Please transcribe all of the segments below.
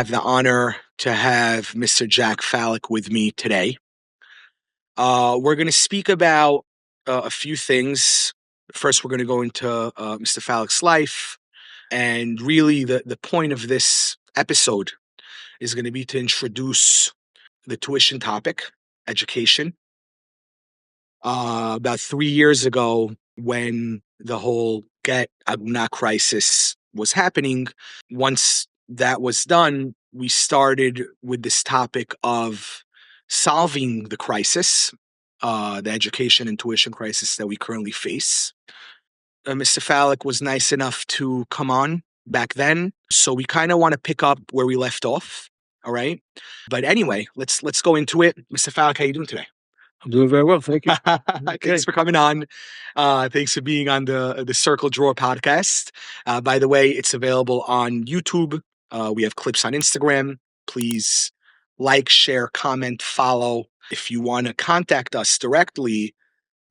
have the honor to have Mr. Jack Fallack with me today. We're going to speak about a few things. First, we're going to go into Mr. Fallack's life. And really, the point of this episode is going to be to introduce the tuition topic, education. About 3 years ago, when the whole Get Aguna crisis was happening, once that was done, we started with this topic of solving the crisis, the education and tuition crisis that we currently face. Mr. Fallack was nice enough to come on back then, so we kind of want to pick up where we left off. All right, but anyway, let's go into it. Mr. Fallack, how you doing today? I'm doing very well, thank you. Thanks for coming on. Thanks for being on the Circle Drawer podcast. By the way, it's available on YouTube. We have clips on Instagram. Please like, share, comment, follow. If you want to contact us directly,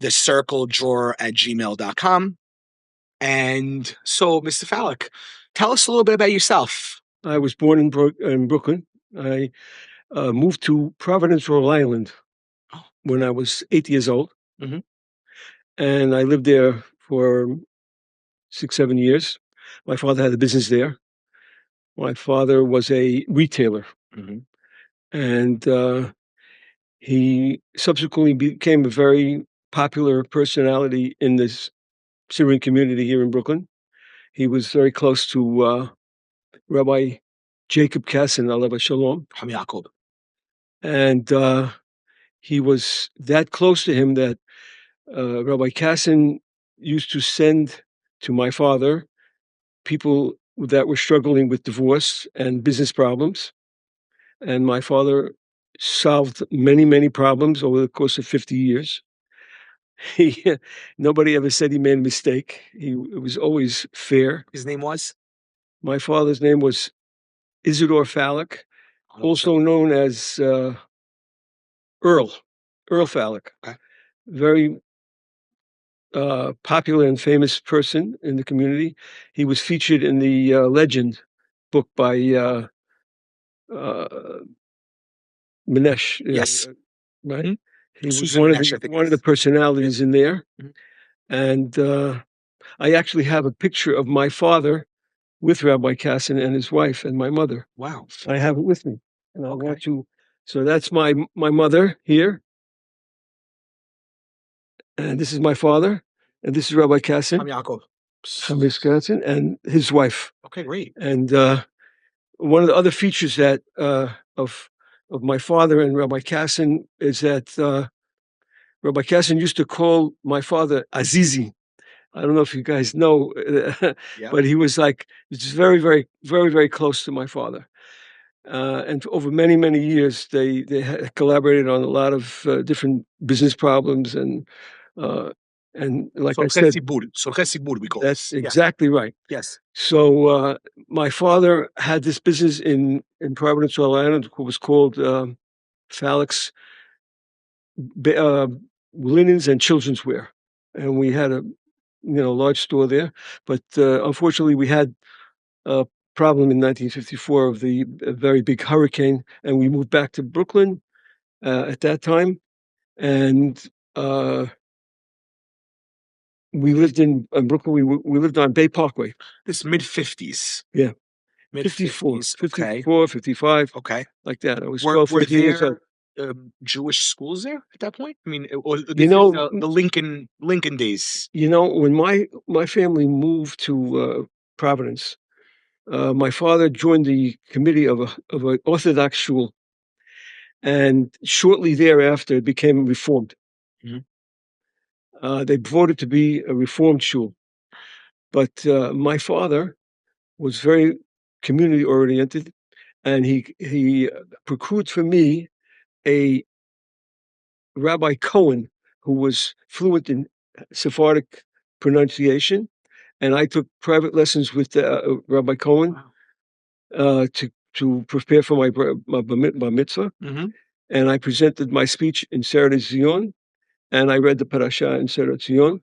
thecircledrawer@gmail.com. And so, Mr. Fallack, tell us a little bit about yourself. I was born in Brooklyn. I moved to Providence, Rhode Island when I was 8 years old. Mm-hmm. And I lived there for 6-7 years. My father had a business there. My father was a retailer. Mm-hmm. And he subsequently became a very popular personality in this Syrian community here in Brooklyn. He was very close to Rabbi Jacob Kassin, Alav Shalom. Ham Yaakov. And he was that close to him that Rabbi Kassin used to send to my father people that were struggling with divorce and business problems. And my father solved many, many problems over the course of 50 years. Nobody ever said he made a mistake. It was always fair. His name was? My father's name was Isidore Fallack, also known as Earl Fallack. Okay. Very popular and famous person in the community. He was featured in the Legend book by Manesh. Yes. Right? Mm-hmm. He was Susan one Manesh, of the personalities in there. Mm-hmm. And I actually have a picture of my father with Rabbi Kassin and his wife and my mother. Wow. I have it with me. And I want to, so that's my mother here. And this is my father. And this is Rabbi Kassin. Ham Yaakov. Kassin and his wife. Okay, great. And one of the other features that of my father and Rabbi Kassin is that Rabbi Kassin used to call my father Azizi. I don't know if you guys know, but he was very, very, very, very close to my father. And over many, many years, they collaborated on a lot of different business problems and like I said, we call that's exactly right. Yes. So my father had this business in Providence, Rhode Island, what was called Fallack's Linens and Children's Wear, and we had a large store there. But unfortunately, we had a problem in 1954 of a very big hurricane, and we moved back to Brooklyn at that time, and we lived in Brooklyn. We lived on Bay Parkway. This mid-50s. Yeah. Mid-50s. 54, 55. Okay. Like that. I was were 12 years old. Jewish schools there at that point? I mean, the Lincoln days. When my family moved to Providence, my father joined the committee of an Orthodox shul, and shortly thereafter it became Reformed. Mm-hmm. They voted to be a Reformed shul, but my father was very community oriented, and he procured for me a Rabbi Cohen who was fluent in Sephardic pronunciation, and I took private lessons with Rabbi Cohen to prepare for my bar mitzvah. Mm-hmm. And I presented my speech in Seret Zion, and I read the parasha in Seret Zion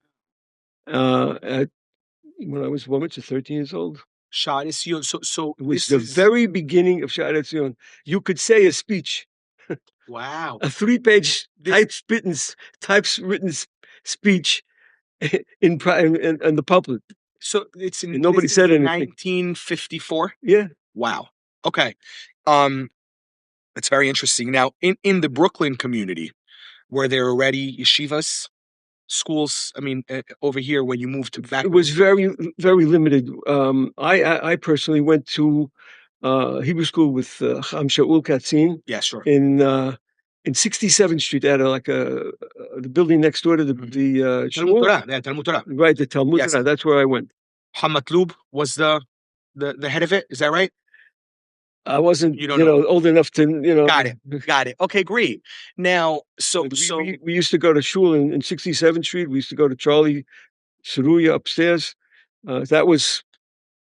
when I was bar mitzvah, 13 years old. Shad Isyon. So It was this the is very beginning of Sha'ar Tzion. You could say a speech, wow. a 3-page This typewritten speech in the public, so it's in and this nobody is said anything. 1954. Yeah, Wow. Okay. Um, that's very interesting. Now, in the Brooklyn community, were there already yeshivas, schools? I mean, over here when you moved to it back to was Brooklyn? very limited. I personally went to Hebrew school with Cham Shaul Katzin Yeah, sure. in uh, in 67th Street, at the building next door to Mhm. the Talmud shul. Torah. Yeah, Talmud Torah. Right, the Talmud. Yes. That's where I went. Hamatlub was the head of it. Is that right? I wasn't, You don't know. old enough to, Got it. Got it. Okay, great. Now, so but we, so we, we used to go to shul in 67th Street. We used to go to Charlie Saruya upstairs. That was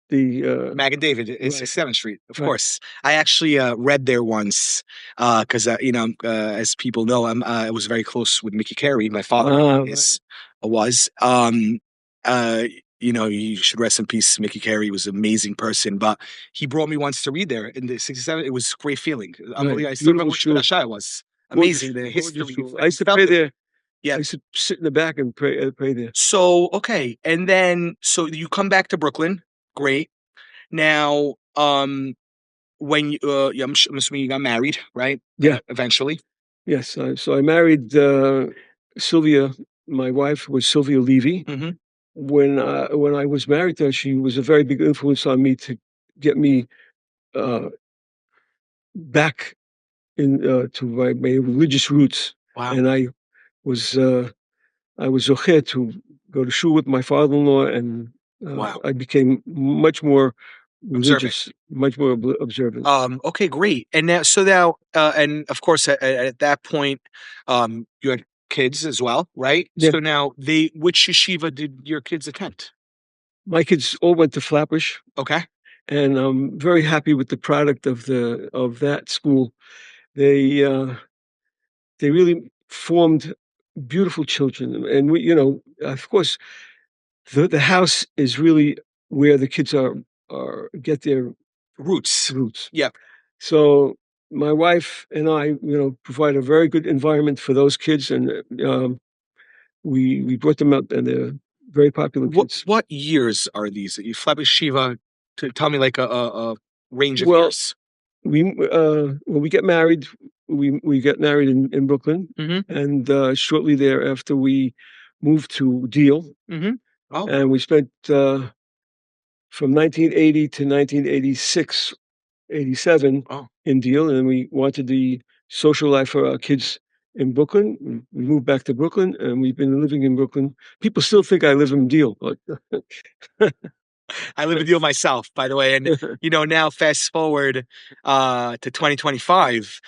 the Mag and David is right, 67th Street, of right. course. I actually read there once because as people know, I was very close with Mickey Carey. My father Right. is was. Uh, you should rest in peace. Mickey Carey was an amazing person, but he brought me once to read there in the 67. It was a great feeling. Right. Unbelievable. I still remember Beautiful which shul. Berashai was. Gorgeous, Amazing. The gorgeous history. shul. I You used to felt pray it. there. Yeah. I used to sit in the back and pray there. So, okay. And then, so you come back to Brooklyn. Great. Now, when you, yeah, I'm assuming you got married, right? Yeah. Eventually. Yes. So I married Sylvia. My wife was Sylvia Levy. Mm-hmm. When I was married to her, she was a very big influence on me to get me uh, back to my religious roots. Wow. And was I was zocher to go to shul with my father-in-law, and Wow. I became much more Observant. religious, much more observant. Okay, great. And and of course, at that point, you had kids as well, right? Yeah, So now which yeshiva did your kids attend? my kids all went to Flatbush, Okay. and I'm very happy with the product of that school. They uh, they really formed beautiful children, and of course, the house is really where the kids are get their Roots. roots. Yeah. So my wife and I, provide a very good environment for those kids, and we brought them up, and they're very popular What kids. what years are these? You Flabish Shiva to tell me like a range of Well, years. when we get married, we get married in Brooklyn, Mm-hmm. and shortly thereafter we moved to Deal, Mm-hmm. Oh, and we spent from 1980 to 1986, 87 oh. in Deal, and we wanted the social life for our kids in Brooklyn. We moved back to Brooklyn, and we've been living in Brooklyn. People still think I live in Deal, but I live in Deal myself, by the way. And now fast forward to 2025,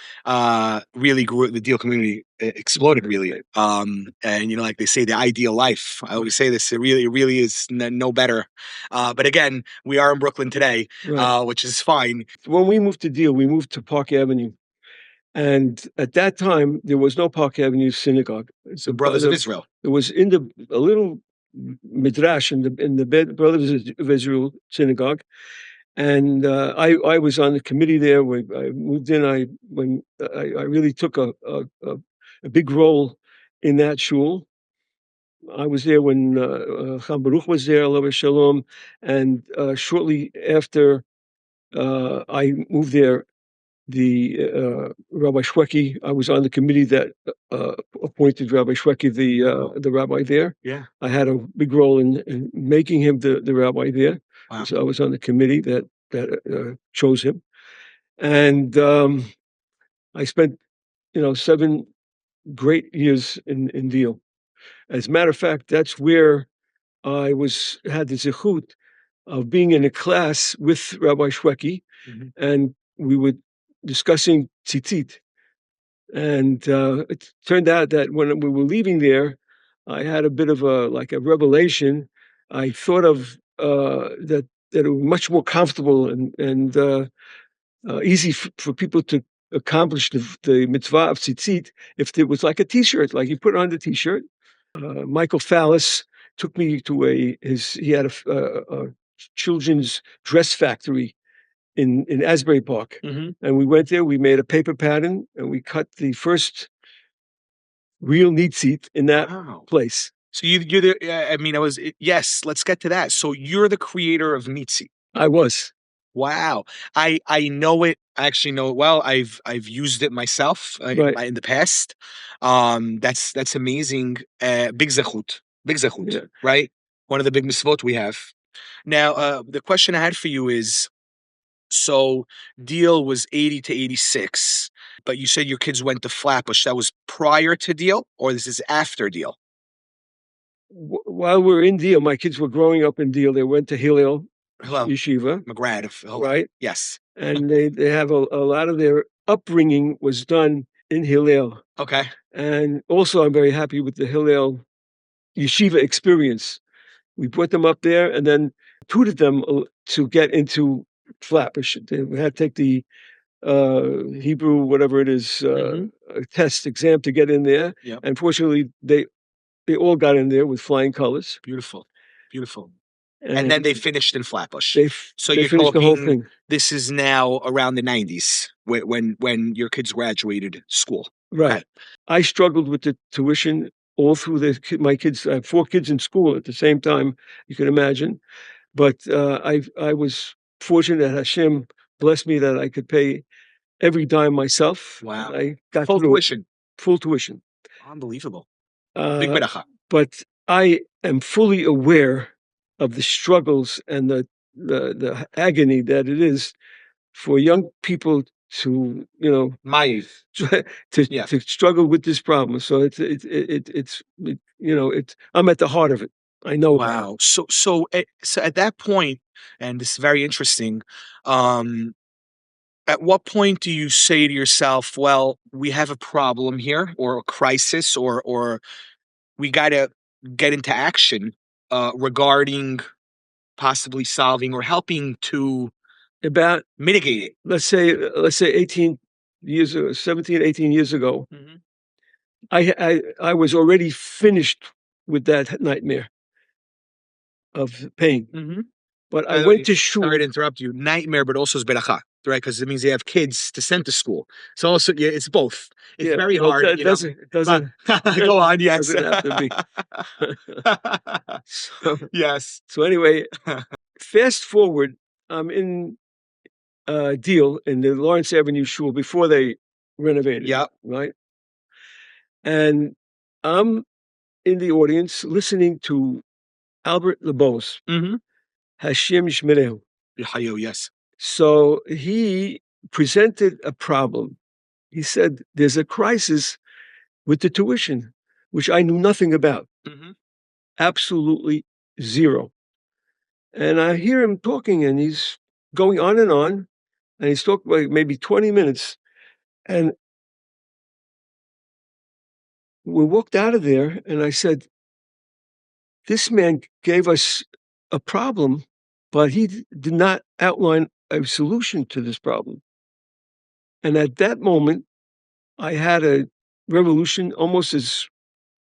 really grew the Deal community exploded really. And like they say, the ideal life. I always say this, it really is no better. But again, we are in Brooklyn today, right. which is fine. When we moved to Deal, we moved to Park Avenue. And at that time, there was no Park Avenue synagogue. The Brothers of Israel. It was in a little midrash in the Brothers of Israel synagogue, and I was on the committee there. When I moved in, I really took a big role in that shul. I was there when Cham Baruch was there, Alav Shalom, and shortly after I moved there, the Rabbi Shweki. I was on the committee that appointed Rabbi Shweki, the rabbi there. Yeah. I had a big role in making him the rabbi there. Wow. So I was on the committee that chose him, and I spent 7 great years in Deal. As a matter of fact, that's where I had the zechut of being in a class with Rabbi Shweki, Mm-hmm. and we were discussing tzitzit. And it turned out that when we were leaving there, I had a bit of a revelation. I thought of that it was much more comfortable and easy for people to accomplish the mitzvah of tzitzit if it was like a T-shirt, like you put it on the T-shirt. Michael Fallis took me to he had children's dress factory in Asbury Park. And we went there, we made a paper pattern, and we cut the first real nitzit in that Wow. place. So you're the, I mean, yes, let's get to that. So you're the creator of Mitzi. I was. Wow. I know it. I actually know it well. I've used it myself Right. in the past. That's amazing. Big zechut. Big zechut, Yeah. right? One of the big mitzvot we have. Now, the question I had for you is, so Deal was 80 to 86, but you said your kids went to Flatbush. That was prior to Deal, or this is after Deal? While we were in Deal, my kids were growing up in Deal. They went to Hillel Hello, Yeshiva, McGrath of Hillel. right? Yes. And they have a lot of their upbringing was done in Hillel. Okay. And also, I'm very happy with the Hillel Yeshiva experience. We put them up there and then tutored them to get into Flatbush. They had to take the Hebrew, whatever it is, test exam to get in there. Yep. And fortunately, they all got in there with flying colors. Beautiful. Beautiful. And then they finished in Flatbush. So They you're finished the whole talking, thing. this is now around the 90s when your kids graduated school. Right. Okay. I struggled with the tuition all through my kids. I have 4 kids in school at the same time, you can imagine. But I was fortunate that Hashem blessed me that I could pay every dime myself. Wow. I got Full through tuition. full tuition. Unbelievable. Big Uh, beracha. but I am fully aware of the struggles and the agony that it is for young people to, My age. Yeah. to struggle with this problem. So I'm at the heart of it. I know. Wow. So at that point, and this is very interesting, at what point do you say to yourself, well, we have a problem here or a crisis or we got to get into action regarding possibly solving or helping to About mitigate it? let's say 18 years ago, 17, 18 years ago, I was already finished with that nightmare of pain. But I went to shul. Sorry to interrupt you. Nightmare, but also is beracha, right? Because it means they have kids to send to school. So also, yeah, it's both. It's very hard. It doesn't Go on. Yes. doesn't have to be. Yes. So anyway, fast forward, I'm in Deal in the Lawrence Avenue shul before they renovated. Yep. Right. And I'm in the audience listening to Albert LeBose, Hashem Shmerehu. Yes. So he presented a problem. He said, there's a crisis with the tuition, which I knew nothing about. Absolutely zero. And I hear him talking, and he's going on, and he's talking like maybe 20 minutes. And we walked out of there, and I said, this man gave us a problem, but he did not outline a solution to this problem. And at that moment, I had a revolution almost as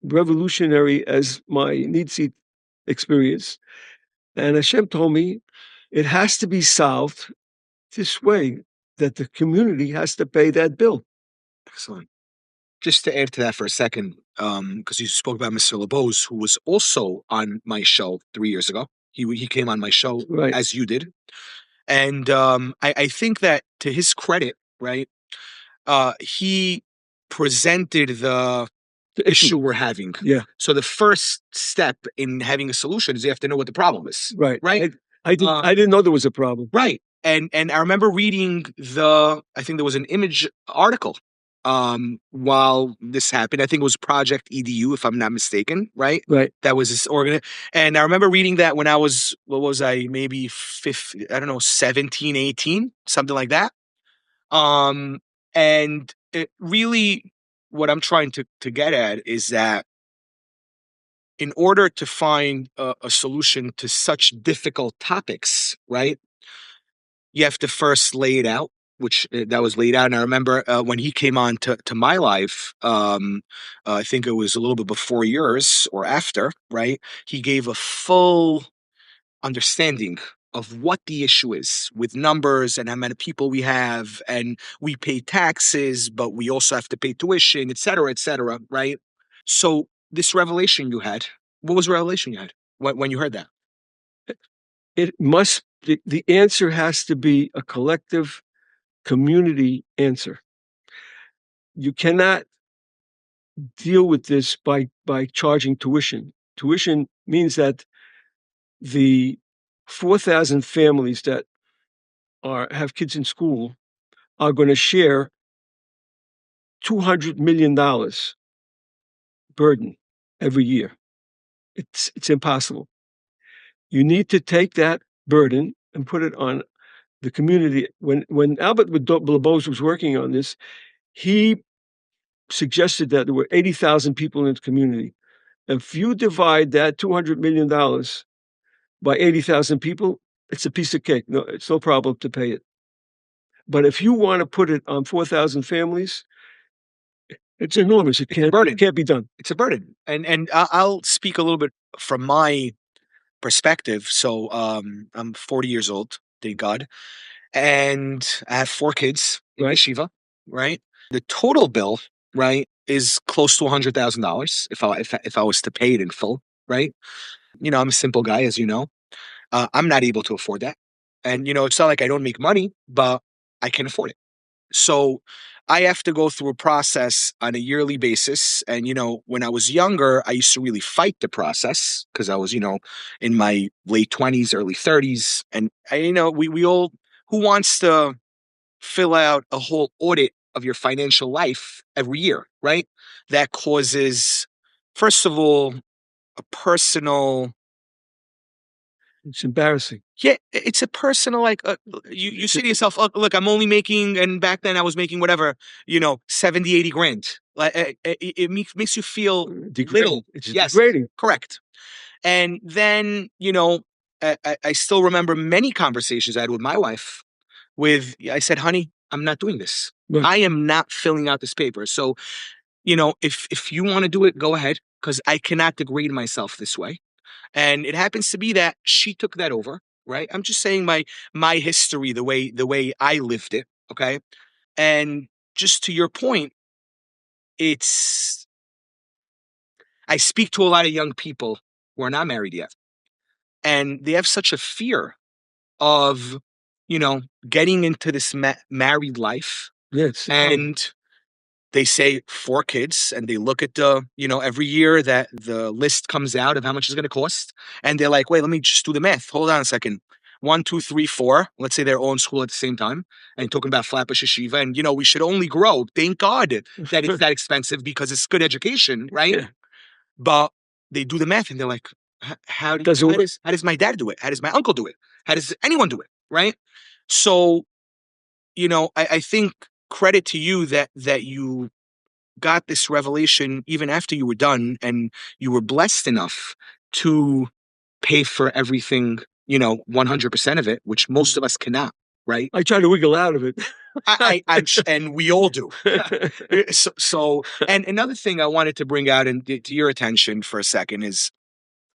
revolutionary as my Nitsi experience. And Hashem told me it has to be solved this way, that the community has to pay that bill. Excellent. Just to add to that for a second, because you spoke about Mr. LeBose, who was also on my show 3 years ago. He came on my show as you did. And I think that to his credit, right, he presented the issue we're having. Yeah. So the first step in having a solution is you have to know what the problem is. Right. Right. I didn't know there was a problem. Right. And I remember reading I think there was an Image article while this happened. I think it was Project EDU, if I'm not mistaken, right? Right. That was this and I remember reading that when I was, what was I, maybe 15, I don't know, 17, 18, something like that. And it really, what I'm trying to get at is that in order to find a solution to such difficult topics, right, you have to first lay it out, which that was laid out. And I remember when he came on to my life, I think it was a little bit before yours or after, right? He gave a full understanding of what the issue is with numbers and how many people we have, and we pay taxes, but we also have to pay tuition, et cetera, right? So this revelation you had, what was the revelation you had when you heard that? The answer has to be a collective community answer. You cannot deal with this by charging tuition. Tuition means that the 4,000 families that have kids in school are going to share $200 million burden every year. It's impossible. You need to take that burden and put it on the community. When Albert Labose was working on this, he suggested that there were 80,000 people in the community. If you divide that $200 million by 80,000 people, it's a piece of cake. No, it's no problem to pay it. But if you want to put it on 4,000 families, it's enormous. It can't be done. It's a burden. And I'll speak a little bit from my perspective. So I'm 40 years old, thank God. And I have 4 kids in Right. yeshiva, right? The total bill, right, is close to $100,000 if I was to pay it in full, right? You know, I'm a simple guy, as you know. I'm not able to afford that. And, you know, it's not like I don't make money, but I can afford it. So I have to go through a process on a yearly basis. And, you know, when I was younger, I used to really fight the process because I was, you know, in my late 20s, early 30s. And, you know, we all, who wants to fill out a whole audit of your financial life every year, right? That causes, first of all, a personal. It's embarrassing. Yeah, it's a personal, like, you say to yourself, oh, look, I'm only making, and back then I was making whatever, you know, 70, 80 grand. Like, it makes you feel little. It's Yes, degrading. correct. And then, you know, I still remember many conversations I had with my wife I said, honey, I'm not doing this. Right. I am not filling out this paper. So, you know, if you want to do it, go ahead, because I cannot degrade myself this way. And it happens to be that she took that over, right? I'm just saying my history, the way I lived it, okay? And just to your point, it's I speak to a lot of young people who are not married yet, and they have such a fear of, you know, getting into this married life. Yes. And they say 4 kids, and they look at the, you know, every year that the list comes out of how much it's going to cost. And they're like, wait, let me just do the math. Hold on a second. 1, 2, 3, 4. Let's say they're all in school at the same time and talking about Flatbush Yeshiva. And, you know, we should only grow. Thank God that it's that expensive because it's good education, right? Yeah. But they do the math and they're like, how does my dad do it? How does my uncle do it? How does anyone do it? Right? So, you know, I think credit to you that you got this revelation even after you were done, and you were blessed enough to pay for everything, you know, 100% of it, which most of us cannot, right? I try to wiggle out of it. And we all do. So, and another thing I wanted to bring out to your attention for a second is,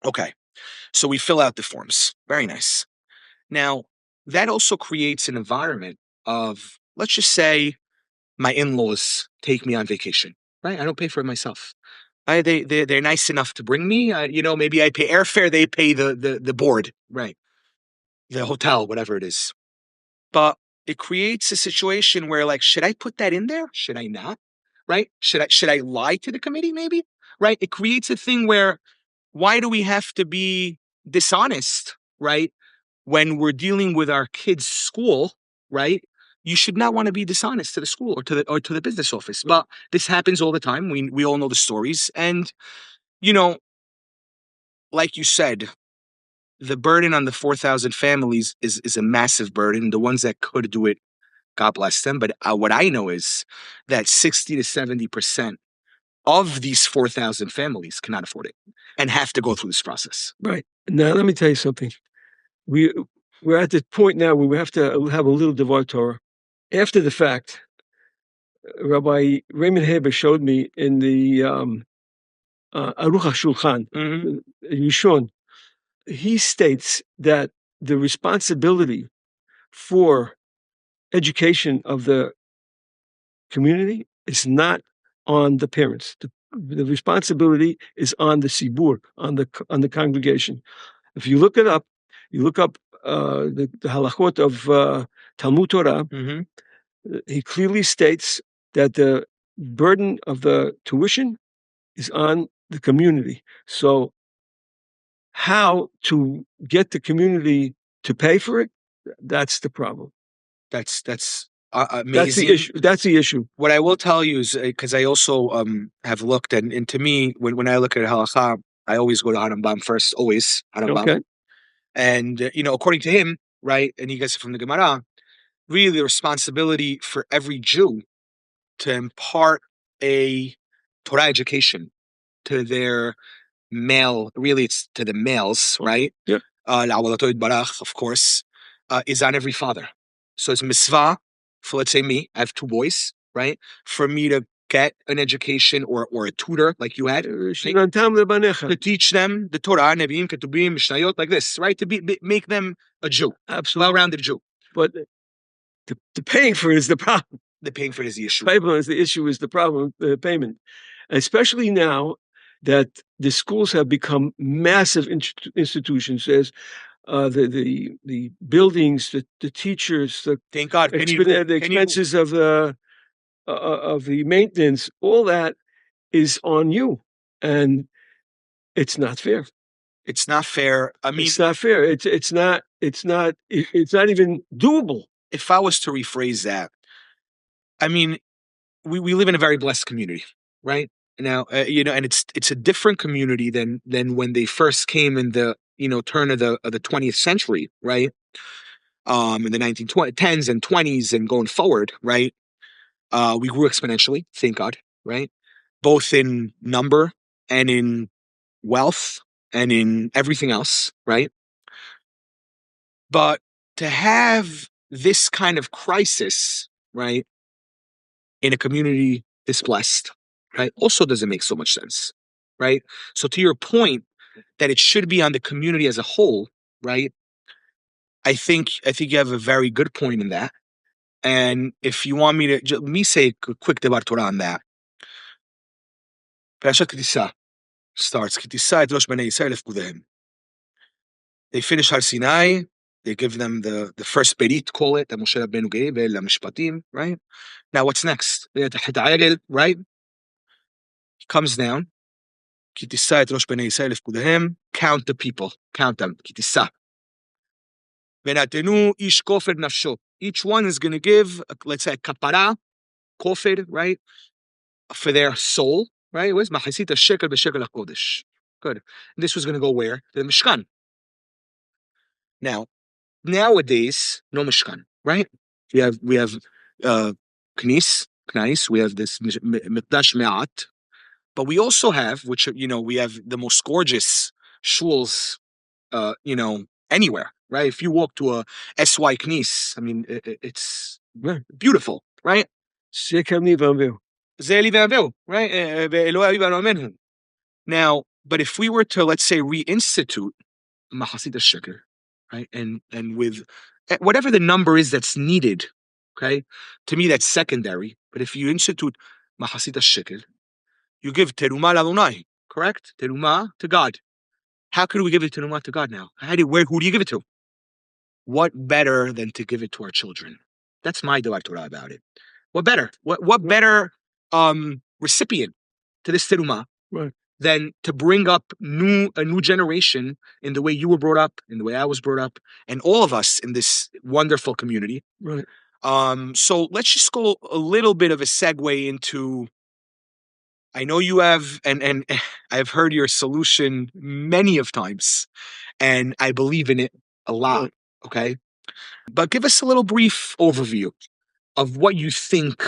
okay, so we fill out the forms. Very nice. Now, that also creates an environment of, let's just say, my in-laws take me on vacation, right? I don't pay for it myself. They're nice enough to bring me. You know, maybe I pay airfare, they pay the board, right? The hotel, whatever it is. But it creates a situation where, like, should I put that in there? Should I not? Right? Should I lie to the committee? Maybe, right? It creates a thing where, why do we have to be dishonest, right? When we're dealing with our kids' school, right? You should not want to be dishonest to the school or to the business office. But this happens all the time. We all know the stories. And, you know, like you said, the burden on the 4,000 families is a massive burden. The ones that could do it, God bless them. But what I know is that 60 to 70% of these 4,000 families cannot afford it and have to go through this process. Right. Now, let me tell you something. We're at the point now where we have to have a little Devar Torah. After the fact, Rabbi Raymond Haber showed me in the Aruch HaShulchan, Yishon, he states that the responsibility for education of the community is not on the parents. The responsibility is on the sibur, on the congregation. If you look it up, you look up the halachot of Talmud Torah. Mm-hmm. He clearly states that the burden of the tuition is on the community. So, how to get the community to pay for it? That's the problem. That's That's the amazing. issue. That's the issue. What I will tell you is because I also have looked, and to me, when I look at halakha, I always go to Harambam first, always Harambam. Okay. And according to him, right, and he gets it from the Gemara, really the responsibility for every Jew to impart a Torah education to their male, really it's to the males, right? Yeah. La'awalato Barach, of course, is on every father. So it's mitzvah for, let's say me, I have two boys, right? For me to get an education or a tutor like you had, right? To teach them the Torah, Nevi'im, Ketubim, Mishnayot, like this, right? To make them a Jew, Absolutely. well-rounded Jew. But the paying for it is the problem. The paying for it is the issue. The issue is the problem, the payment. Especially now that the schools have become massive institutions. There's the buildings, the teachers, Thank God. the expenses of the maintenance, all that is on you, and it's not fair. It's not fair. I mean, it's not fair. It's not even doable. If I was to rephrase that, I mean, we live in a very blessed community, right? Now, and it's a different community than when they first came in the turn of the 20th century, right? In the 1910s and 20s and going forward, right? We grew exponentially, thank God, right? Both in number and in wealth and in everything else, right? But to have this kind of crisis, right, in a community this blessed, right, also doesn't make so much sense, right? So to your point that it should be on the community as a whole, right? I think you have a very good point in that. And if you want me to, let me say a quick debar Torah on that. Parashat Kitisa starts, Kitisa et rosh bnei Yisrael lefkudehem. They finish Har Sinai, they give them the first berit, call it, that Moshe Rabbeinu gave, El HaMishpatim, right? Now what's next? Right? He comes down, Kitisa et rosh bnei Yisrael lefkudehem, count the people, count them, Kitisa. Venatenu ish kofer nafsho. Each one is going to give, let's say, a kapara, kofer, right, for their soul, right? It was mahasita shekel b'shekel hakodesh. Good. And this was going to go where? To the Mishkan. Now, nowadays, no Mishkan, right? We have Knis, we have this Mikdash Me'at, but we also have, which we have the most gorgeous shuls, anywhere, right? If you walk to a SY Knis, I mean, it's beautiful, right? Right? Now, but if we were to, let's say, reinstitute Mahasit Sheker, right, and with whatever the number is that's needed, okay, to me that's secondary. But if you institute Mahasit Sheker, you give Teruma Ladonai, correct? Teruma to God. How could we give it Teruma to God now? Who do you give it to? What better than to give it to our children? That's my Devar Torah about it. What better? What better recipient to this Teruma than to bring up a new generation in the way you were brought up, in the way I was brought up, and all of us in this wonderful community. Right. So let's just go a little bit of a segue into. I know you have, and I've heard your solution many of times, and I believe in it a lot. Right. Okay, but give us a little brief overview of what you think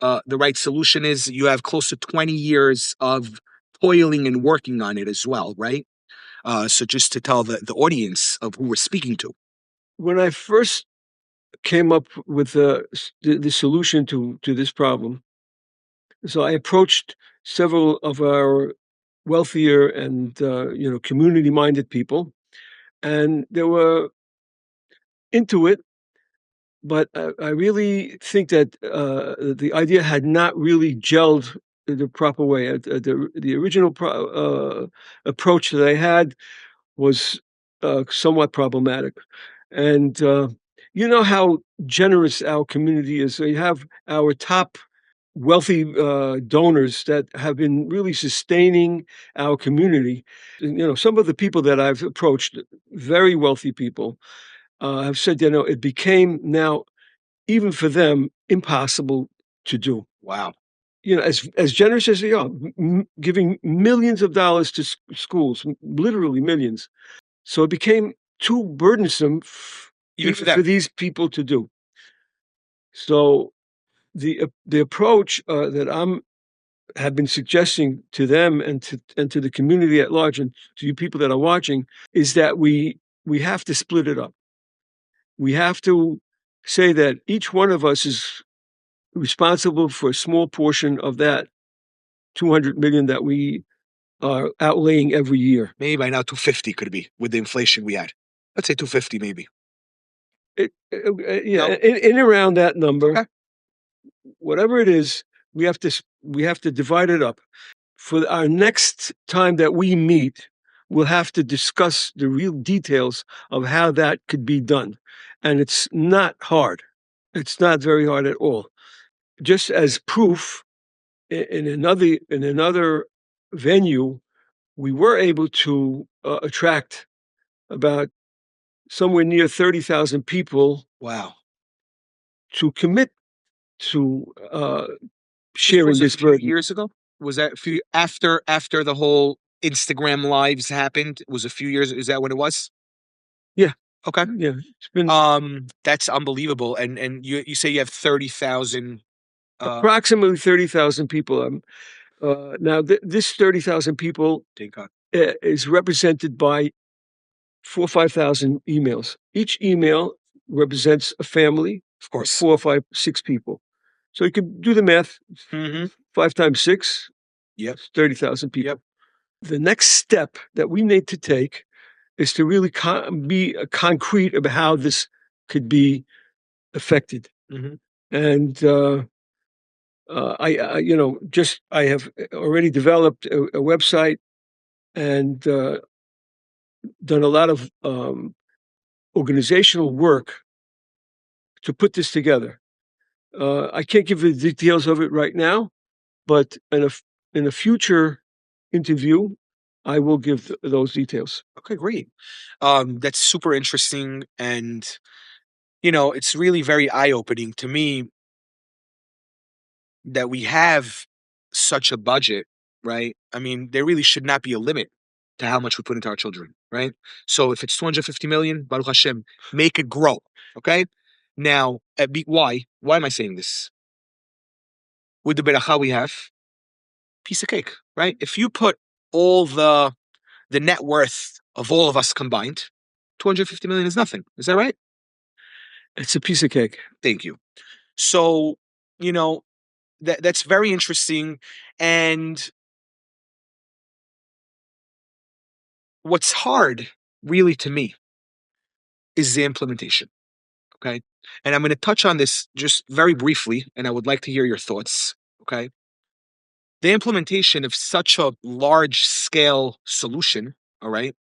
the right solution is. You have close to 20 years of toiling and working on it as well, right? So just to tell the audience of who we're speaking to. When I first came up with the solution to this problem, so I approached several of our wealthier and community-minded people, and they were into it. But I really think that the idea had not really gelled the proper way. The original approach that I had was somewhat problematic. And you know how generous our community is. So you have our top wealthy donors that have been really sustaining our community. And, you know, some of the people that I've approached, very wealthy people, have said, you know, it became now, even for them, impossible to do. Wow. You know, as generous as they are, giving millions of dollars to schools, literally millions. So it became too burdensome Even for for them. these people to do. So the approach that I'm have been suggesting to them and to the community at large and to you people that are watching is that we have to split it up. We have to say that each one of us is responsible for a small portion of that 200 million that we are outlaying every year. Maybe by now 250 could be with the inflation we had. Let's say 250 maybe. Yeah, No? in around that number, Okay. whatever it is, we have to divide it up. For our next time that we meet, we'll have to discuss the real details of how that could be done. And it's not hard. It's not very hard at all. Just as proof, in another venue, we were able to attract about somewhere near 30,000 people Wow. to commit to This sharing was a this few burden. years ago? Was that a few after the whole Instagram lives happened? It was a few years. Is that when it was? Yeah, Okay. yeah. It's been That's unbelievable. And you say you have 30,000 approximately 30,000 people. Now, this 30,000 people take on. is represented by 4 or 5,000 emails. Each email represents a family Of of course. 4 or 5, 6 people. So you can do the math. Mm-hmm. 5 times 6, Yep. 30,000 people. Yep. The next step that we need to take is to really be concrete about how this could be affected. Mm-hmm. And I have already developed a website and done a lot of organizational work to put this together. I can't give the details of it right now, but in a future interview, I will give those details. Okay, great. That's super interesting, and it's really very eye-opening to me that we have such a budget, right? I mean, there really should not be a limit to how much we put into our children, right? So if it's 250 million, Baruch Hashem, make it grow, okay? Now, why am I saying this? With the beracha we have, piece of cake, right? If you put all the net worth of all of us combined, 250 million is nothing. Is that right? It's a piece of cake. Thank you. So, that's very interesting. And what's hard, really, to me, is the implementation. Okay. And I'm going to touch on this just very briefly, and I would like to hear your thoughts. Okay. The implementation of such a large scale solution, all right,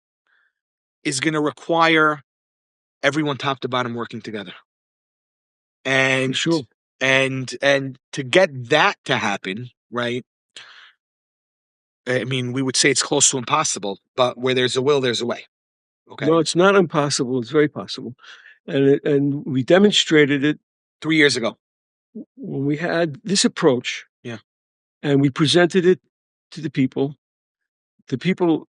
is going to require everyone top to bottom working together. For And sure. and to get that to happen, right? I mean, we would say it's close to impossible, but where there's a will, there's a way. Okay. No, it's not impossible. It's very possible. And we demonstrated it 3 years ago. when we had this approach. Yeah. And we presented it to the people. The people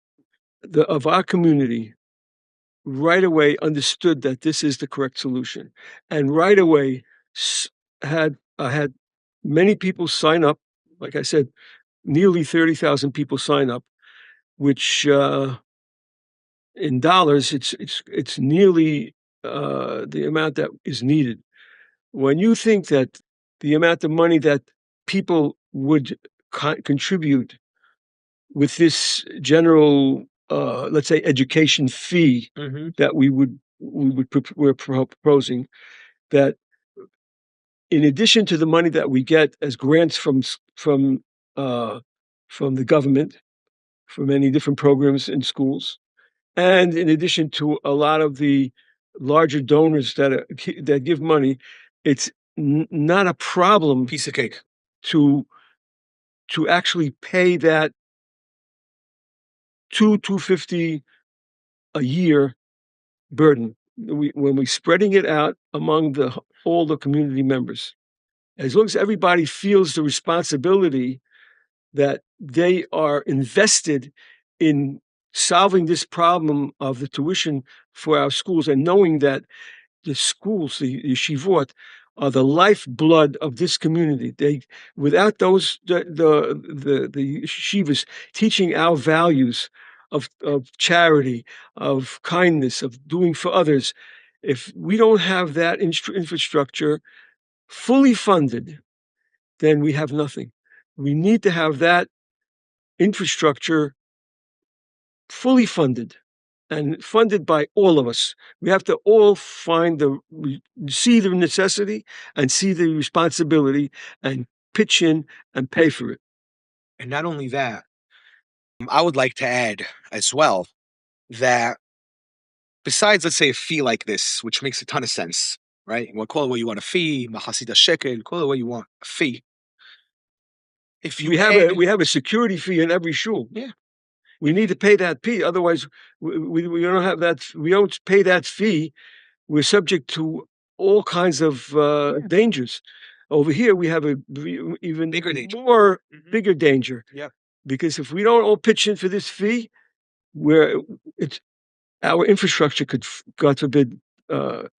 of our community right away understood that this is the correct solution, and right away had many people sign up. Like I said, nearly 30,000 people sign up, which in dollars, it's nearly the amount that is needed. When you think that the amount of money that people would contribute with this general let's say, education fee that we're proposing, that in addition to the money that we get as grants from the government for many different programs in schools, and in addition to a lot of the larger donors that give money, it's not a problem Piece of cake. to actually pay that $250 a year burden when we're spreading it out among all the community members. As long as everybody feels the responsibility that they are invested in solving this problem of the tuition for our schools, and knowing that the schools, the yeshivot, are the lifeblood of this community. Without those, the yeshivas teaching our values of charity, of kindness, of doing for others, if we don't have that infrastructure fully funded, then we have nothing. We need to have that infrastructure fully funded, and funded by all of us. We have to all see the necessity and see the responsibility and pitch in and pay for it. And not only that, I would like to add as well that besides, let's say, a fee like this, which makes a ton of sense, right? You want to call it what you want, a fee, mahasida shekel, call it what you want, a fee. If you we have a security fee in every shul. Yeah. We need to pay that fee. Otherwise, we don't have that. We don't pay that fee. We're subject to all kinds of dangers. Over here, we have a even bigger danger. Bigger danger. Yeah. Because if we don't all pitch in for this fee, our infrastructure could, God forbid,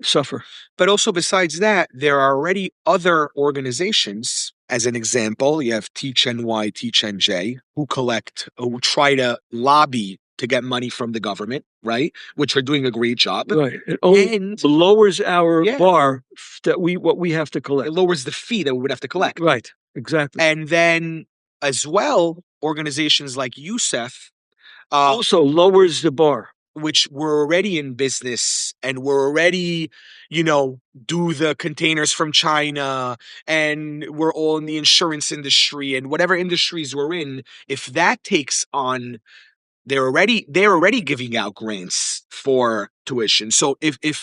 suffer. But also, besides that, there are already other organizations. As an example, you have Teach NY, Teach NJ, who try to lobby to get money from the government, right? Which are doing a great job. Right. It only lowers our bar what we have to collect. It lowers the fee that we would have to collect. Right. Exactly. And then, as well, organizations like Youssef also lowers the bar, which were already in business and were already, do the containers from China, and we're all in the insurance industry and whatever industries we're in. If that takes on, they're already giving out grants for tuition. So if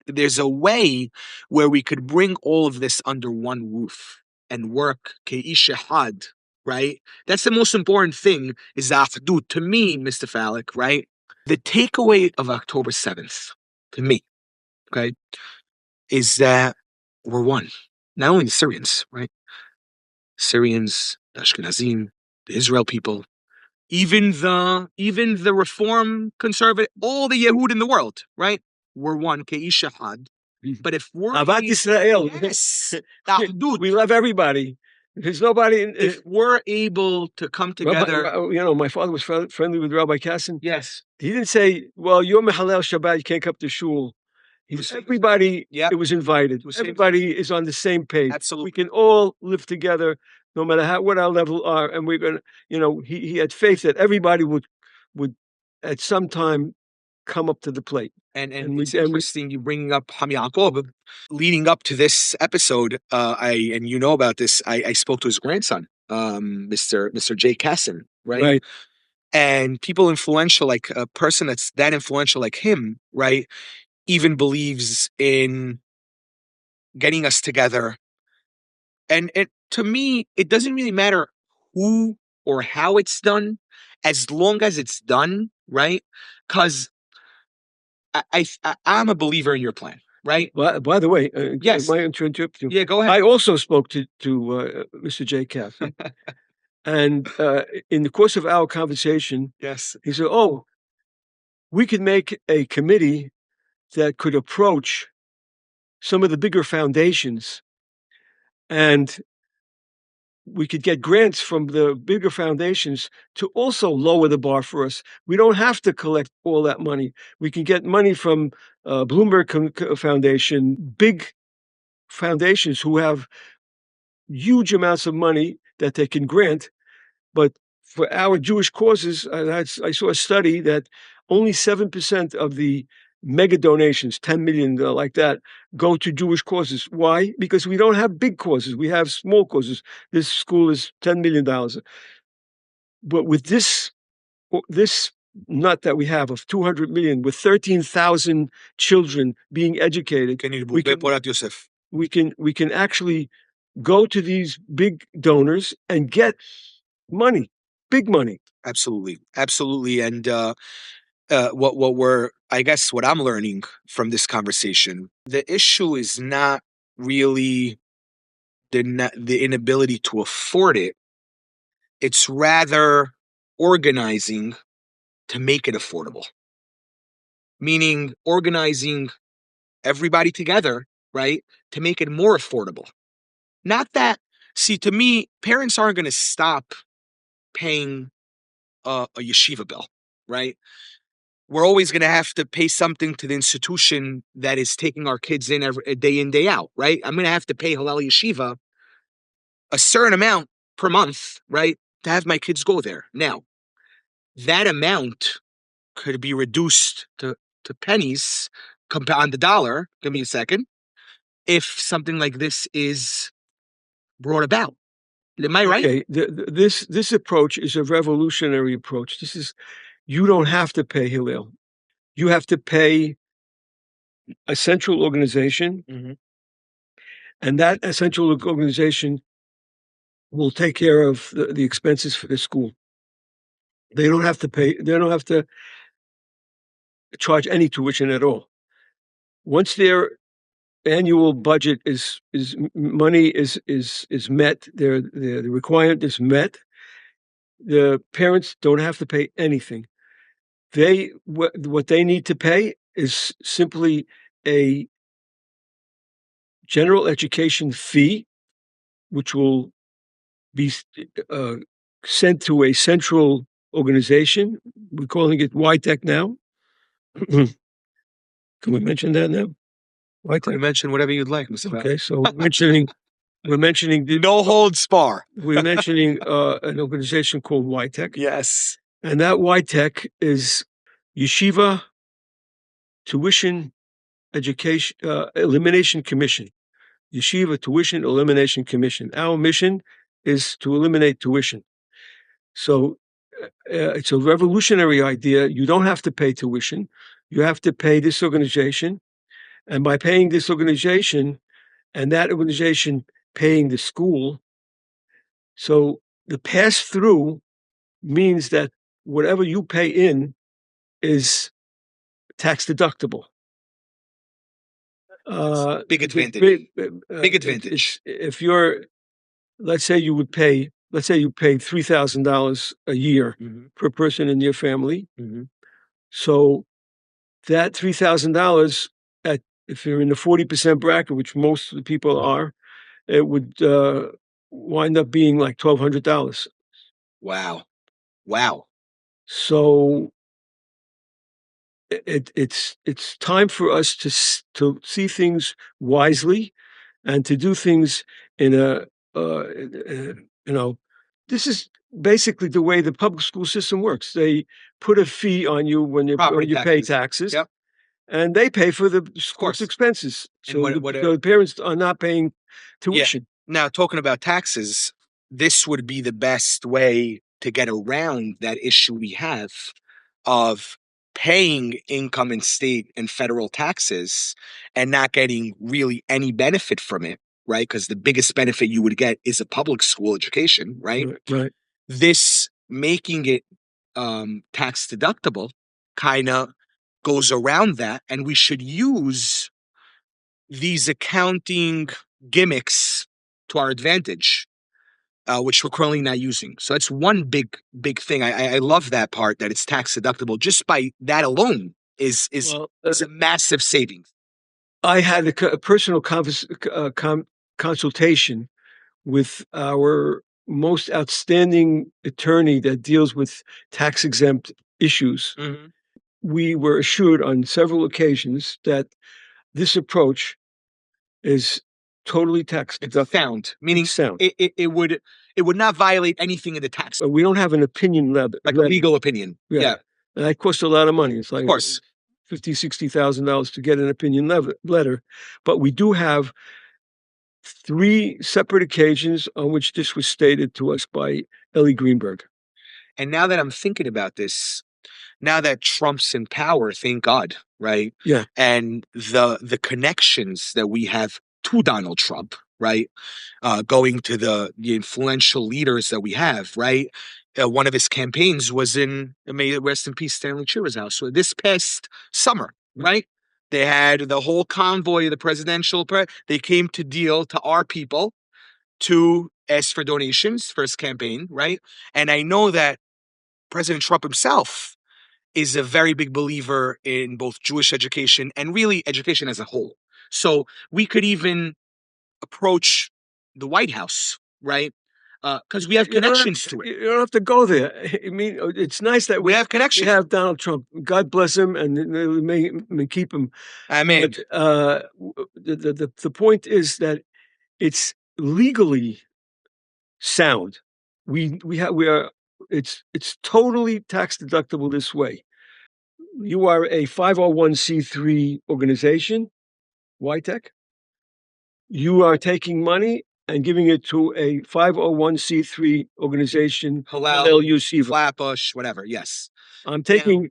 there's a way where we could bring all of this under one roof and work keish echad, right? That's the most important thing, is achdut to me, Mr. Fallack, right? The takeaway of October 7th, to me, okay, is that we're one. Not only the Syrians, right? Syrians, the Ashkenazim, the Israel people, even the Reform conservative, all the Yehud in the world, right? We're one, keish echad. But if we're Avat Israel, yes, we love everybody. There's nobody. If we're able to come together, my father was friendly with Rabbi Kassin. Yes, he didn't say, "Well, you're Mehalel Shabbat, you can't come to shul." Everybody, it was invited. Everybody is on the same page. Absolutely. We can all live together, no matter what our level are, and we're going to. He had faith that everybody would at some time come up to the plate. And it's interesting you bringing up Ham Yaakov. Leading up to this episode, and you know about this, I spoke to his grandson, Mr. Jay Kassin, right? And people influential, like a person that's that influential like him, right, even believes in getting us together. And to me, it doesn't really matter who or how it's done, as long as it's done, right? Because I'm a believer in your plan, right? By the way, yes, am I interrupt you? Yeah, go ahead. I also spoke to Mr. J. Kath, and in the course of our conversation, yes, he said, "Oh, we could make a committee that could approach some of the bigger foundations, and we could get grants from the bigger foundations to also lower the bar for us. We don't have to collect all that money. We can get money from Bloomberg Foundation, big foundations who have huge amounts of money that they can grant, but for our Jewish causes, I saw a study that only 7% of the mega donations, 10 million, like that, go to Jewish causes. Why? Because we don't have big causes. We have small causes. This school is $10 million. But with this nut that we have of 200 million, with 13,000 children being educated, we can actually go to these big donors and get money, big money. Absolutely. And what I'm learning from this conversation, the issue is not really the inability to afford it. It's rather organizing to make it affordable. Meaning organizing everybody together, right, to make it more affordable. Not that, see, to me, parents aren't going to stop paying a yeshiva bill, right? We're always going to have to pay something to the institution that is taking our kids in every day in, day out, right? I'm going to have to pay Hillel Yeshiva a certain amount per month, right, to have my kids go there. Now, that amount could be reduced to pennies on the dollar. Give me a second. If something like this is brought about, am I right? Okay, this approach is a revolutionary approach. This is, you don't have to pay Hillel. You have to pay a central organization, and that essential organization will take care of the expenses for the school. They don't have to pay. They don't have to charge any tuition at all. Once their annual budget is money is met, the requirement is met, the parents don't have to pay anything. What they need to pay is simply a general education fee, which will be sent to a central organization. We're calling it YTech now. Can we mention that now? YTech? Mention whatever you'd like, Mr. Okay, so we're mentioning no holds bar. We're mentioning an organization called YTech. Yes. And that YTech is Yeshiva Tuition Education Elimination Commission. Yeshiva Tuition Elimination Commission. Our mission is to eliminate tuition. So it's a revolutionary idea. You don't have to pay tuition. You have to pay this organization. And by paying this organization and that organization paying the school, so the pass-through means that whatever you pay in is tax deductible. Big advantage. Big advantage. If you're, let's say you pay $3,000 a year per person in your family. So that $3,000, if you're in the 40% bracket, which most of the people are, it would wind up being like $1,200. Wow. So it's time for us to see things wisely and to do things in a this is basically the way the public school system works. They put a fee on you when you pay taxes. Yep. And they pay for the school's expenses. So the parents are not paying tuition. Yeah. Now, talking about taxes, this would be the best way to get around that issue we have of paying income and state and federal taxes and not getting really any benefit from it, right? Because the biggest benefit you would get is a public school education, right? Right. This making it tax deductible kind of goes around that, and we should use these accounting gimmicks to our advantage, which we're currently not using. So that's one big thing. I love that part, that it's tax deductible. Just by that alone is a massive savings. I had a personal consultation with our most outstanding attorney that deals with tax exempt issues. We were assured on several occasions that this approach is totally tax deductible. Sound, meaning sound. It would, It would not violate anything in the tax. But we don't have an opinion letter. Like a legal opinion. Yeah. And that costs a lot of money. It's like Of course. $50,000, $60,000 to get an opinion letter. But we do have 3 separate occasions on which this was stated to us by Ellie Greenberg. And now that I'm thinking about this, now that Trump's in power, thank God, right? Yeah. And the connections that we have to Donald Trump, right? Going to the influential leaders that we have, right? One of his campaigns was in, may it rest in peace, Stanley Chira's house. So this past summer, right? They had the whole convoy of the presidential, they came to deal to our people to ask for donations for his campaign, right? And I know that President Trump himself is a very big believer in both Jewish education and really education as a whole. So we could even approach the White House, right? Because we have connections to it. You don't have to go there. I mean, it's nice that we have connections. We have Donald Trump. God bless him, and may keep him. Amen. But the point is that it's legally sound. We are. It's totally tax deductible this way. You are a 501c3 organization, YTech. You are taking money and giving it to a 501c3 organization, Hillel, Flatbush, whatever. Yes. I'm taking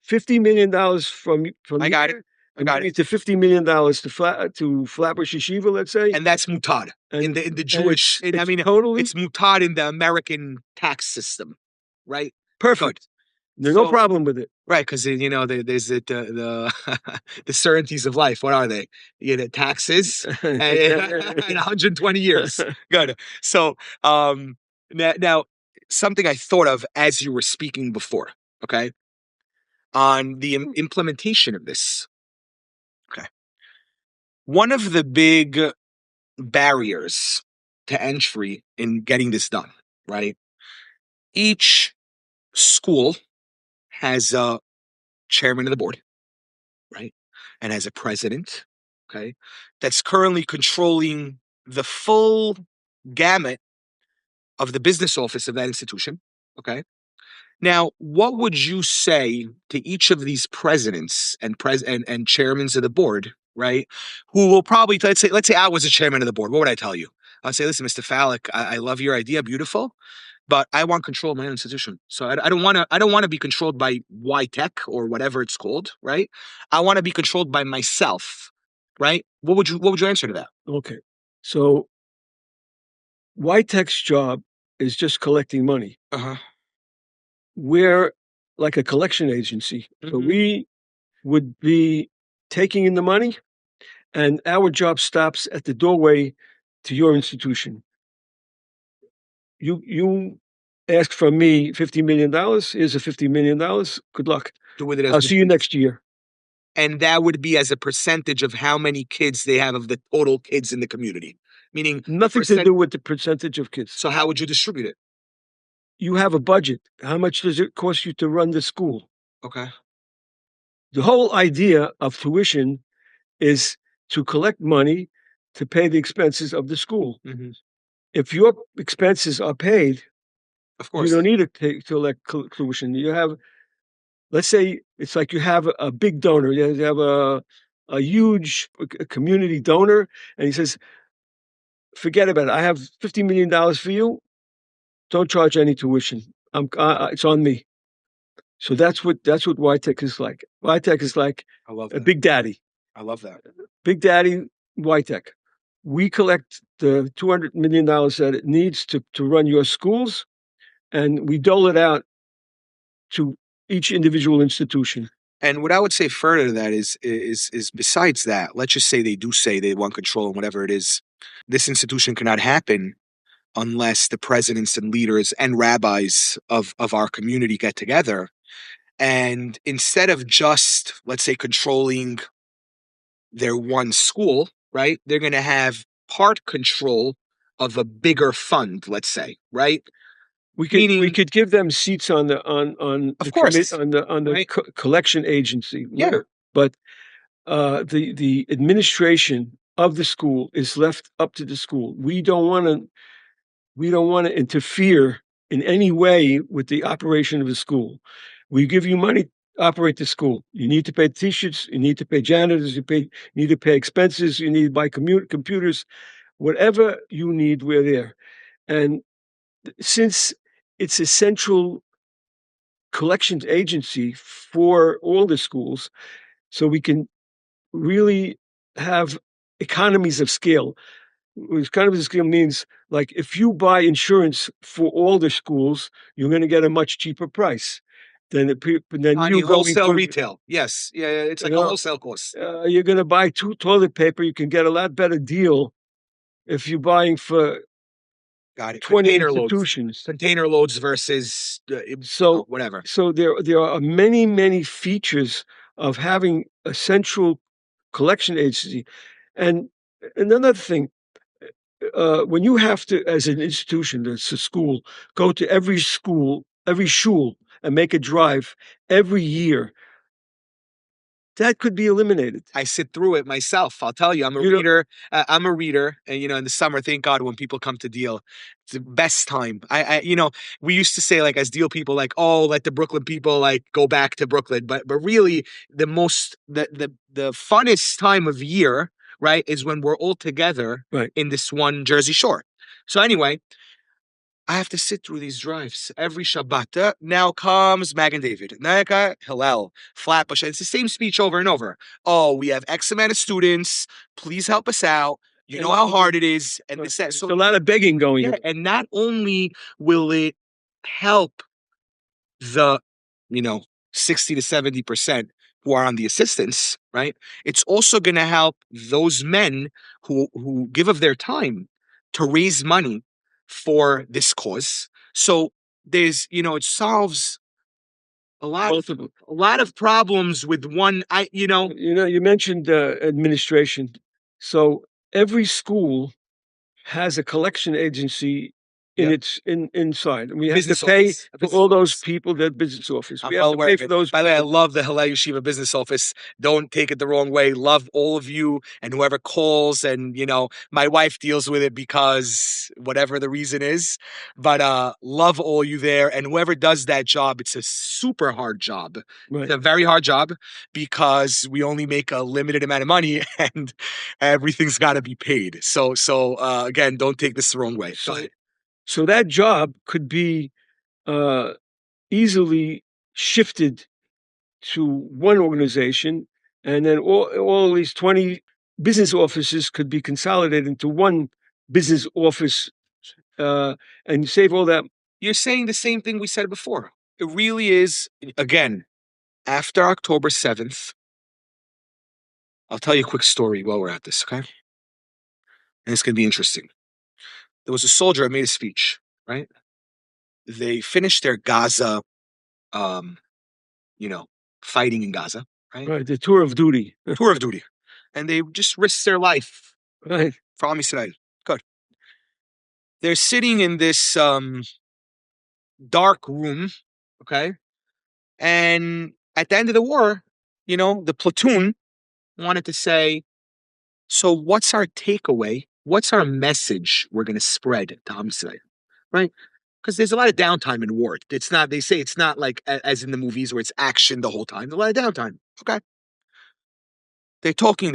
$50 million from I got it. I'm giving it to $50 million to Flatbush Yeshiva, let's say. And that's mutad in the Jewish, it's mutad in the American tax system, right? Perfect. Good. There's no problem with it. Right, because there's the the certainties of life. What are they? Taxes and 120 years. Good. So now something I thought of as you were speaking before. Okay, on the implementation of this. Okay, one of the big barriers to entry in getting this done, right? Each school has a chairman of the board, right? And has a president, okay, that's currently controlling the full gamut of the business office of that institution, okay? Now, what would you say to each of these presidents and chairmen of the board, right? Who will probably let's say I was a chairman of the board. What would I tell you? I'll say, listen, Mr. Fallack, I love your idea, beautiful, but I want control of my own institution. So I don't want to be controlled by YTech or whatever it's called, right? I want to be controlled by myself, right? What would you answer to that? Okay, so YTech's job is just collecting money. We're like a collection agency. Mm-hmm. So we would be taking in the money, and our job stops at the doorway to your institution. You ask from me $50 million. Here's a $50 million. Good luck. Do with it. I'll see you next year. And that would be as a percentage of how many kids they have of the total kids in the community. Meaning nothing to do with the percentage of kids. So how would you distribute it? You have a budget. How much does it cost you to run the school? Okay. The whole idea of tuition is to collect money to pay the expenses of the school. Mm-hmm. If your expenses are paid, of course, you don't need to collect tuition. You have, let's say, it's like you have a big donor. You have a huge community donor, and he says, forget about it. I have $50 million for you. Don't charge any tuition. It's on me. So that's what YTech is like. YTech is like a big daddy. I love that. Big daddy YTech. We collect the $200 million that it needs to run your schools, and we dole it out to each individual institution. And what I would say further to that is besides that, let's just say they want control and whatever it is, this institution cannot happen unless the presidents and leaders and rabbis of our community get together. And instead of just, let's say, controlling their one school, right, they're going to have part control of a bigger fund, let's say, right? We could give them seats on the collection agency. Yeah. But the administration of the school is left up to the school. We don't want to we don't want to interfere in any way with the operation of the school. We give you money to operate the school. You need to pay teachers, you need to pay janitors, you need to pay expenses, you need to buy computers, whatever you need, we're there. And since it's a central collections agency for all the schools, so we can really have economies of scale. Economies of scale means, like, if you buy insurance for all the schools, you're going to get a much cheaper price than On the you going wholesale for, retail. Yes. Yeah, it's you like a know, wholesale cost. you're going to buy 2 toilet paper. You can get a lot better deal if you're buying for Got it. 20 institutions. Container loads versus So, whatever. so there are many features of having a central collection agency. And another thing, when you have to, as an institution, that's a school, go to every school, every shul, and make a drive every year, that could be eliminated. I sit through it myself. I'll tell you, I'm a You know, reader. I'm a reader, and in the summer, thank God, when people come to deal, it's the best time. We used to say, like, as deal people, like, oh, let the Brooklyn people like go back to Brooklyn, but really, the funnest time of year, right, is when we're all together right. in this one Jersey Shore. So anyway, I have to sit through these drives every Shabbat. Now comes Magen David. Naka, Hillel, Flatbush. It's the same speech over and over. Oh, we have X amount of students. Please help us out. You know how hard it is. And this, that. There's So, a lot of begging going yeah, on. and not only will it help the, 60 to 70% who are on the assistance, right? It's also going to help those men who give of their time to raise money for this cause. So there's, it solves a lot of problems with one. You mentioned administration. So every school has a collection agency in Yep. its inside, and we have to Business pay office, a for business all those office. people, their business office. I'm We have well to aware pay of for it. those By the way, I people. love the Hillel Yeshiva business office. Don't take it the wrong way. Love all of you and whoever calls. And, my wife deals with it because whatever the reason is. But love all you there. And whoever does that job, it's a super hard job. Right. It's a very hard job because we only make a limited amount of money and everything's got to be paid. So again, don't take this the wrong way. Go ahead. So that job could be easily shifted to one organization, and then all these 20 business offices could be consolidated into one business office, and save all that. You're saying the same thing we said before. It really is, again, after October 7th, I'll tell you a quick story while we're at this, okay? And it's going to be interesting. There was a soldier that made a speech, right? They finished their Gaza, um, fighting in Gaza, right? Right, the tour of duty. Tour of duty. And they just risked their life Right. for Am Yisrael. Good. They're sitting in this dark room, okay? And at the end of the war, the platoon wanted to say, so what's our takeaway? What's our message we're going to spread to Am Yisrael, right? Because there's a lot of downtime in war. It's not, they say it's not like as in the movies where it's action the whole time. There's a lot of downtime. Okay. They're talking,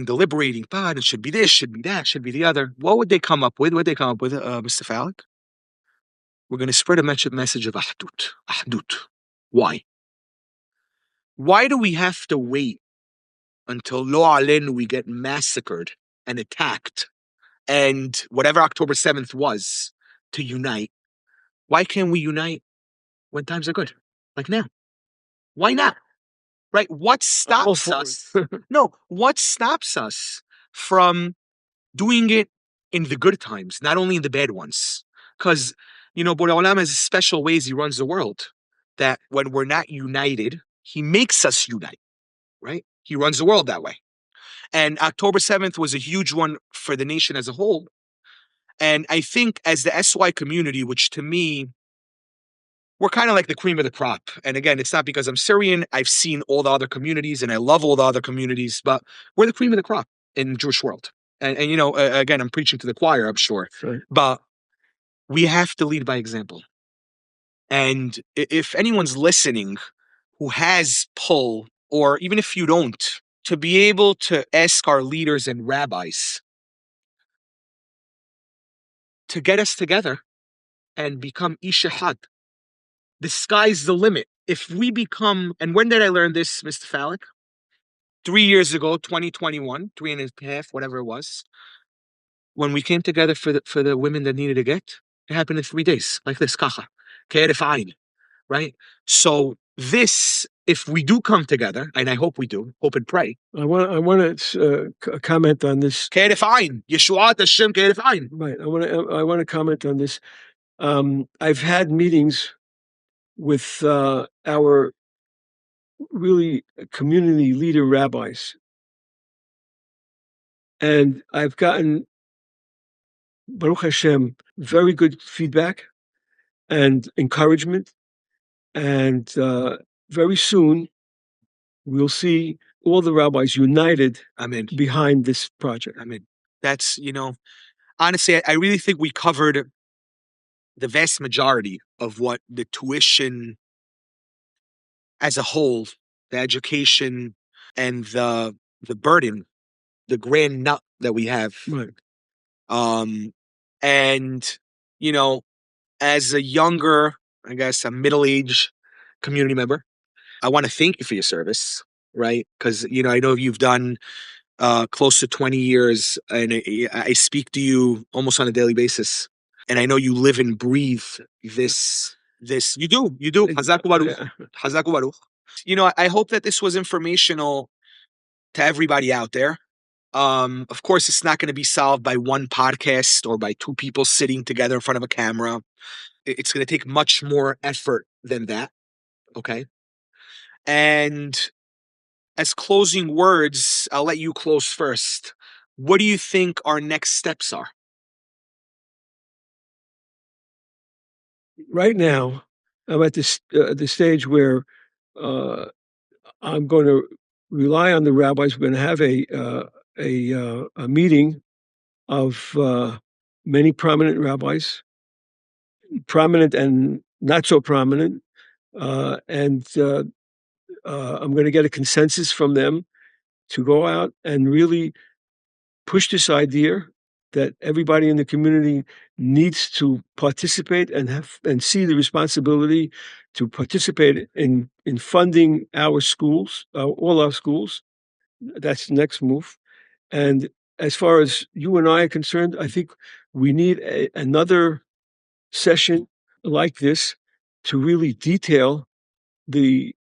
deliberating. But it should be this, should be that, should be the other. What would they come up with? What would they come up with, Mr. Fallack? We're going to spread a message of ahdut. Ahdut. Why? Why do we have to wait until Lo Alen we get massacred and attacked and whatever October 7th was to unite? Why can't we unite when times are good? Like now. Why not? Right? What stops us? No, what stops us from doing it in the good times, not only in the bad ones? Because, Borei Olam has special ways he runs the world that when we're not united, he makes us unite, right? He runs the world that way. And October 7th was a huge one for the nation as a whole. And I think as the SY community, which to me, we're kind of like the cream of the crop. And again, it's not because I'm Syrian. I've seen all the other communities and I love all the other communities, but we're the cream of the crop in the Jewish world. And again, I'm preaching to the choir, I'm sure. Right. But We have to lead by example. And if anyone's listening who has pull, or even if you don't, to be able to ask our leaders and rabbis to get us together and become ishahad. The sky's the limit. If we become, and when did I learn this, Mr. Fallack? 3 years ago, 2021, 3.5, whatever it was, when we came together for the women that needed a get. It happened in 3 days, like this, kacha, ke'eref ayin, right? So this, if we do come together, and I hope we do, hope and pray. I want to comment on this. Ke'eref ayin, Yeshuat Hashem ke'eref ayin. Right. I want to comment on this. I've had meetings with our really community leader rabbis, and I've gotten, Baruch Hashem, very good feedback and encouragement. And very soon, we'll see all the rabbis united behind this project. That's, honestly, I really think we covered the vast majority of what the tuition as a whole, the education and the burden, the grand nut that we have. Right. And, as a younger, I guess, a middle-aged community member, I want to thank you for your service, right? Because, I know you've done close to 20 years, and I speak to you almost on a daily basis. And I know you live and breathe this. You do. Chazak u'baruch. Chazak u'baruch. I hope that this was informational to everybody out there. Of course, it's not going to be solved by one podcast or by two people sitting together in front of a camera. It's going to take much more effort than that. Okay. And as closing words, I'll let you close first. What do you think our next steps are? Right now, I'm at the stage where I'm going to rely on the rabbis. We're going to have a meeting of many prominent rabbis, prominent and not so prominent, and I'm going to get a consensus from them to go out and really push this idea that everybody in the community needs to participate and see the responsibility to participate in funding our schools, all our schools. That's the next move. And as far as you and I are concerned, I think we need another session like this to really detail the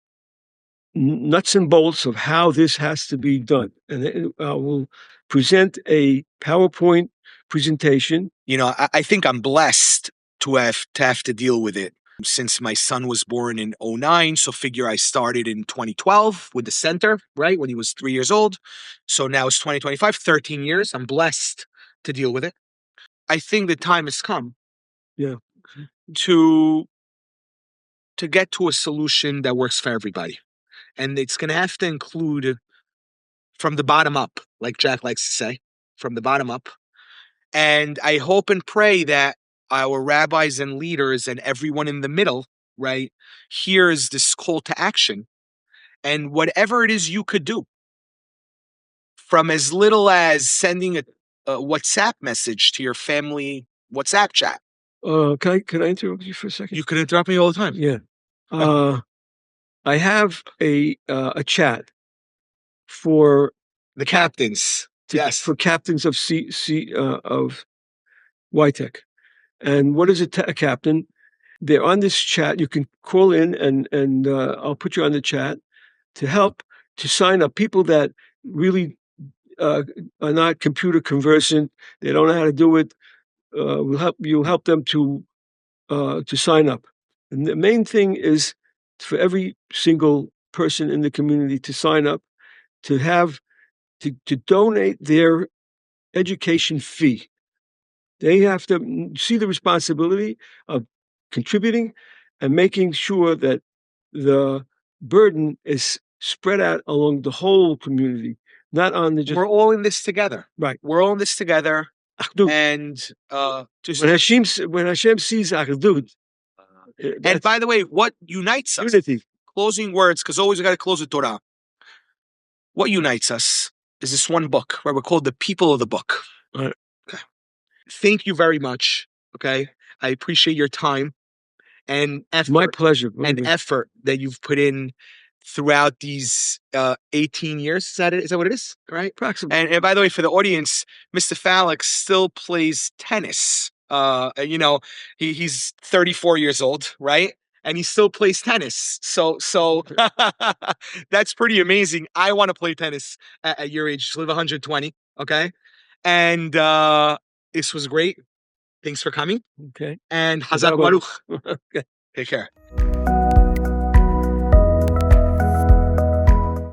nuts and bolts of how this has to be done. And we'll present a PowerPoint presentation. I think I'm blessed to have to deal with it since my son was born in 2009. So figure I started in 2012 with the center, right? When he was 3 years old. So now it's 2025, 13 years. I'm blessed to deal with it. I think the time has come. Yeah. To get to a solution that works for everybody. And it's going to have to include from the bottom up, like Jack likes to say, from the bottom up. And I hope and pray that our rabbis and leaders and everyone in the middle, right, hears this call to action. And whatever it is you could do, from as little as sending a WhatsApp message to your family WhatsApp chat. Can I interrupt you for a second? You can interrupt me all the time. Yeah. I have a chat for the captains. Yes, for captains of of YTech. And what is a captain? They're on this chat. You can call in, and I'll put you on the chat to help to sign up people that really are not computer conversant. They don't know how to do it. You'll help them to sign up. And the main thing is for every single person in the community to sign up, to have to donate their education fee. They have to see the responsibility of contributing and making sure that the burden is spread out along the whole community, not on the just. We're all in this together. Right. We're all in this together. Achdut. And just When Hashem sees Achdut, and that's by the way, what unites us? unity. Closing words, because always we got to close with Torah. What unites us is this one book, right? We're called the people of the book. Right. Okay. Thank you very much. Okay. I appreciate your time and effort. My pleasure. And effort that you've put in throughout these 18 years. Is that it? Is that what it is? Right? Approximately. And by the way, for the audience, Mr. Fallack still plays tennis. He's 34 years old, right? And he still plays tennis. So that's pretty amazing. I want to play tennis at your age. Just live 120. Okay. And this was great. Thanks for coming. Okay. And Hazak Baruch. Okay. Take care.